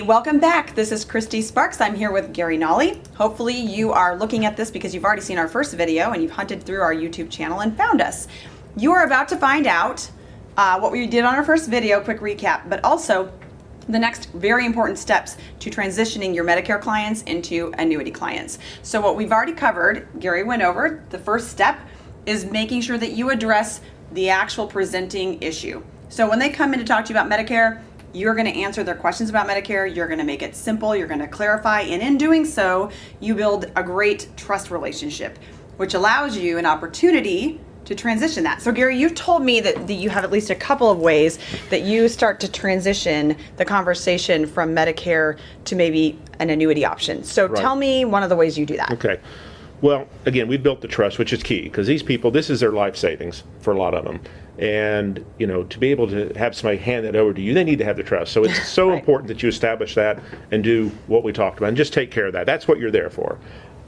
welcome back. This is Christy Sparks. I'm here with Gary Nolley. Hopefully you are looking at this because you've already seen our first video and you've hunted through our YouTube channel and found us. You are about to find out what we did on our first video, quick recap, but also the next very important steps to transitioning your Medicare clients into annuity clients. So what we've already covered, Gary went over, the first step is making sure that you address the actual presenting issue. So when they come in to talk to you about Medicare, you're going to answer their questions about Medicare, you're going to make it simple, you're going to clarify, and in doing so, you build a great trust relationship, which allows you an opportunity to transition that. So Gary, you've told me that you have at least a couple of ways that you start to transition the conversation from Medicare to maybe an annuity option. So Tell me one of the ways you do that. Okay. Well, again, we built the trust, which is key, because these people, this is their life savings for a lot of them. And, you know, to be able to have somebody hand that over to you, they need to have the trust. So it's so important that you establish that and do what we talked about and just take care of that. That's what you're there for.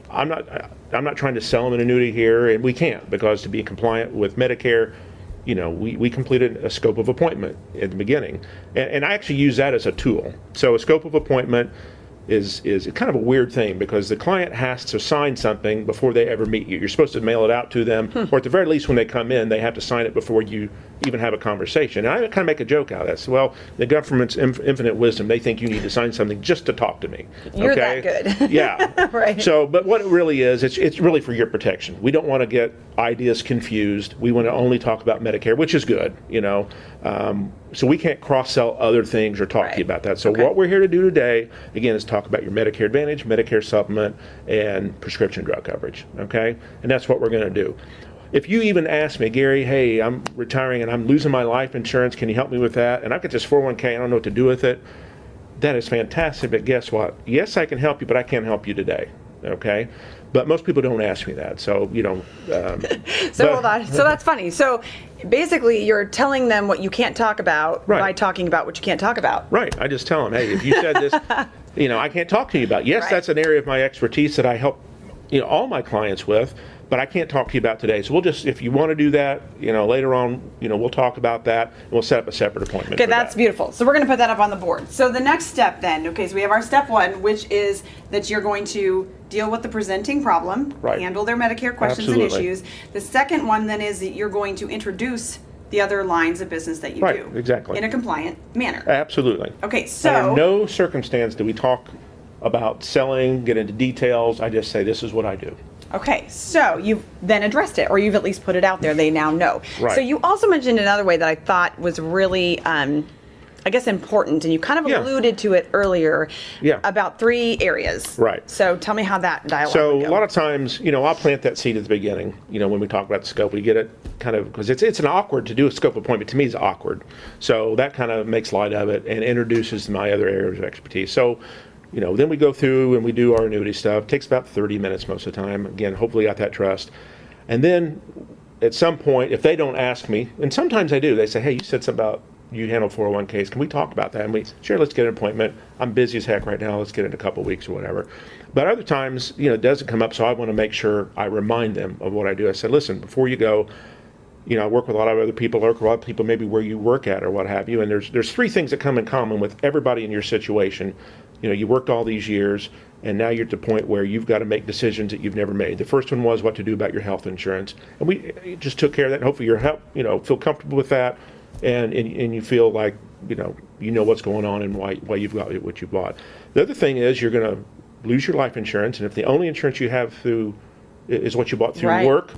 I'm not trying to sell them an annuity here, and we can't, because to be compliant with Medicare, you know, we completed a scope of appointment at the beginning. And I actually use that as a tool. So a scope of appointment is kind of a weird thing, because the client has to sign something before they ever meet you. You're supposed to mail it out to them, or at the very least when they come in, they have to sign it before you even have a conversation. And I kind of make a joke out of this. Well, the government's infinite wisdom, they think you need to sign something just to talk to me. You're that good. Yeah. Right. So, but what it really is, it's really for your protection. We don't want to get ideas confused. We want to only talk about Medicare, which is good, you know. So we can't cross-sell other things or talk to you about that. So what we're here to do today, again, is talk about your Medicare Advantage, Medicare Supplement, and prescription drug coverage, okay? And that's what we're going to do. If you even ask me, Gary, hey, I'm retiring and I'm losing my life insurance, can you help me with that? And I've got this 401k, I don't know what to do with it. That is fantastic, but guess what? Yes, I can help you, but I can't help you today, okay? But most people don't ask me that, so, you know. Hold on, so that's funny. So basically you're telling them what you can't talk about by talking about what you can't talk about. Right, I just tell them, hey, if you said this, you know, I can't talk to you about. Yes, that's an area of my expertise that I help, you know, all my clients with, but I can't talk to you about today. So we'll just, if you want to do that, you know, later on, you know, we'll talk about that and we'll set up a separate appointment. Okay, that's beautiful. So we're going to put that up on the board. So the next step then, okay, so we have our step one, which is that you're going to deal with the presenting problem, handle their Medicare questions and issues. The second one then is that you're going to introduce the other lines of business that you do. Exactly. In a compliant manner. Absolutely. Okay, so. Under no circumstance do we talk about selling, get into details. I just say, this is what I do. Okay, so you've then addressed it, or you've at least put it out there. They now know. Right. So you also mentioned another way that I thought was really, I guess, important, and you kind of alluded to it earlier about 3 areas. Right. So tell me how that dialogue So would go. a lot of times, you know, I'll plant that seed at the beginning, you know, when we talk about the scope. We get it kind of, because it's an awkward to do a scope appointment. To me, it's awkward. So that kind of makes light of it and introduces my other areas of expertise. So, you know, then we go through and we do our annuity stuff. It takes about 30 minutes most of the time. Again, hopefully got that trust. And then at some point, if they don't ask me, and sometimes they do, they say, hey, you said something about you handle 401ks. Can we talk about that? And we, sure, let's get an appointment. I'm busy as heck right now. Let's get it in a couple of weeks or whatever. But other times, you know, it doesn't come up, so I want to make sure I remind them of what I do. I said, listen, before you go, you know, I work with a lot of other people, or a lot of people maybe where you work at or what have you, and there's 3 things that come in common with everybody in your situation. You know, you worked all these years, and now you're at the point where you've got to make decisions that you've never made. The first one was what to do about your health insurance, and we just took care of that. And hopefully, feel comfortable with that, and you feel like you know what's going on and why you've got what you bought. The other thing is you're going to lose your life insurance, and if the only insurance you have is what you bought through work,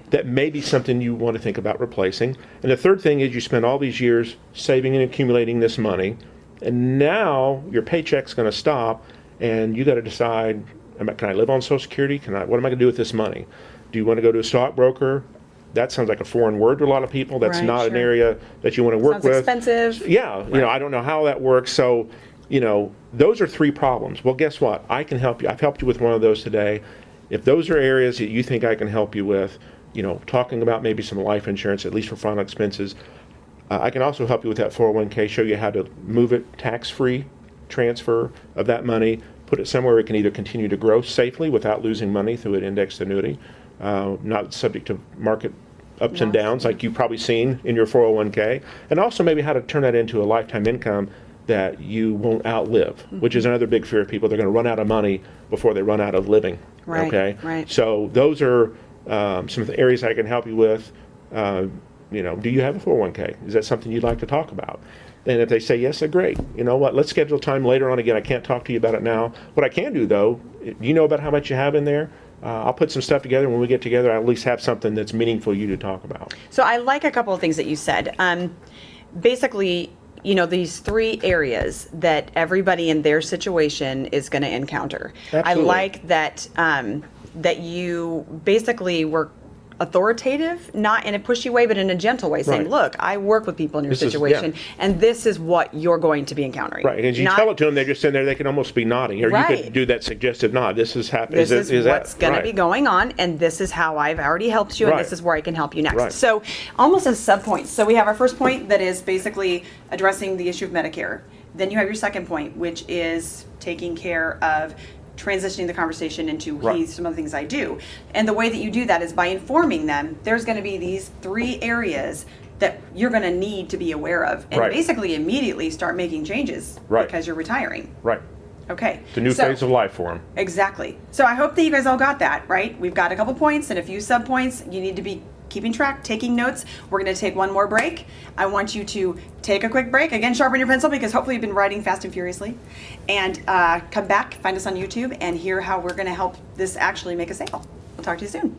that may be something you want to think about replacing. And the third thing is you spend all these years saving and accumulating this money, and now your paycheck's going to stop, and you got to decide, can I live on Social Security? What am I going to do with this money? Do you want to go to a stockbroker? That sounds like a foreign word to a lot of people. That's not an area that you want to work with. Sounds expensive. Yeah, you know, I don't know how that works. So, you know, those are 3 problems. Well, guess what? I can help you. I've helped you with one of those today. If those are areas that you think I can help you with, you know, talking about maybe some life insurance, at least for final expenses, I can also help you with that 401k, show you how to move it tax-free, transfer of that money, put it somewhere it can either continue to grow safely without losing money through an indexed annuity, not subject to market ups and downs like you've probably seen in your 401k, and also maybe how to turn that into a lifetime income that you won't outlive, which is another big fear of people. They're going to run out of money before they run out of living. Right, Okay. right. So those are some of the areas I can help you with. Do you have a 401k? Is that something you'd like to talk about? And if they say yes, then great. You know what? Let's schedule time later on. Again, I can't talk to you about it now. What I can do, though, you know about how much you have in there. I'll put some stuff together. When we get together, I'll at least have something that's meaningful to you to talk about. So I like a couple of things that you said. Basically, these 3 areas that everybody in their situation is going to encounter. Absolutely. I like that that you basically were authoritative, not in a pushy way, but in a gentle way, saying, Right. look, I work with people in your This is- situation, yeah. and this is what you're going to be encountering. Right, and as you Not- tell it to them, they're just sitting there. They can almost be nodding, or you Right. could do that suggestive nod. This is happening. This is what's going to be right. going on, and this is how I've already helped you, and Right. this is where I can help you next. Right. So, almost as subpoints. So we have our first point that is basically addressing the issue of Medicare. Then you have your second point, which is taking care of transitioning the conversation into Right. some of the things I do. And the way that you do that is by informing them there's going to be these 3 areas that you're going to need to be aware of, and Right. basically immediately start making changes Right. because you're retiring. Right. Okay. It's a new phase of life for them. Exactly. So I hope that you guys all got that, right? We've got a couple points and a few sub points. You need to be keeping track, taking notes. We're going to take one more break. I want you to take a quick break. Again, sharpen your pencil because hopefully you've been writing fast and furiously. And come back, find us on YouTube, and hear how we're going to help this actually make a sale. We'll talk to you soon.